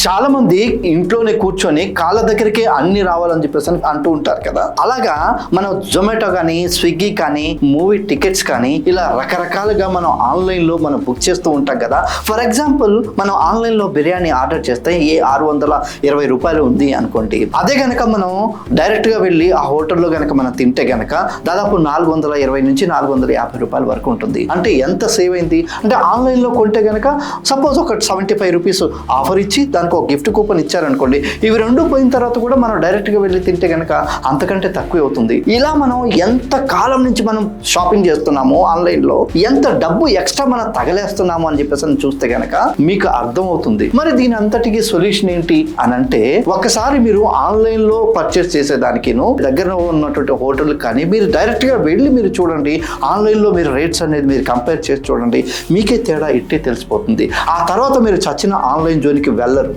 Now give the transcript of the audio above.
చాలా మంది ఇంట్లోనే కూర్చొని కాళ్ళ దగ్గరికే అన్ని రావాలని చెప్పేసి అంటూ ఉంటారు కదా. అలాగా మనం జొమాటో కానీ, స్విగ్గీ కానీ, మూవీ టికెట్స్ కానీ ఇలా రకరకాలుగా మనం ఆన్లైన్ లో మనం బుక్ చేస్తూ ఉంటాం కదా. ఫర్ ఎగ్జాంపుల్ మనం ఆన్లైన్ లో బిర్యానీ ఆర్డర్ చేస్తే 620 రూపాయలు ఉంది అనుకోండి. అదే గనక మనం డైరెక్ట్ గా వెళ్ళి ఆ హోటల్లో గనక మనం తింటే గనక దాదాపు 420 నుంచి 450 రూపాయల వరకు ఉంటుంది. అంటే ఎంత సేవ్ అయింది అంటే ఆన్లైన్ లో కొంటే గనక సపోజ్ ఒక 75 రూపీస్ ఆఫర్ ఇచ్చి దానికి ఒక గిఫ్ట్ కూపన్ ఇచ్చారనుకోండి, ఇవి రెండు పోయిన తర్వాత కూడా మనం డైరెక్ట్ గా వెళ్ళి తింటే గనక అంతకంటే తక్కువ అవుతుంది. ఇలా మనం ఎంత కాలం నుంచి మనం షాపింగ్ చేస్తున్నాము ఆన్లైన్ లో, ఎంత డబ్బు ఎక్స్ట్రా మనం తగలేస్తున్నాము అని చెప్పేసి చూస్తే గనక మీకు అర్థం అవుతుంది. మరి దీని అంతటికి సొల్యూషన్ ఏంటి అని అంటే, ఒకసారి మీరు ఆన్లైన్ లో పర్చేస్ చేసేదానికి దగ్గర ఉన్నటువంటి హోటల్ కానీ మీరు డైరెక్ట్ గా వెళ్ళి మీరు చూడండి, ఆన్లైన్ లో మీరు రేట్స్ అనేది మీరు కంపేర్ చేసి చూడండి, మీకే తేడా ఇట్టే తెలిసిపోతుంది. ఆ తర్వాత మీరు చచ్చిన ఆన్లైన్ జోన్కి వెళ్ళరు.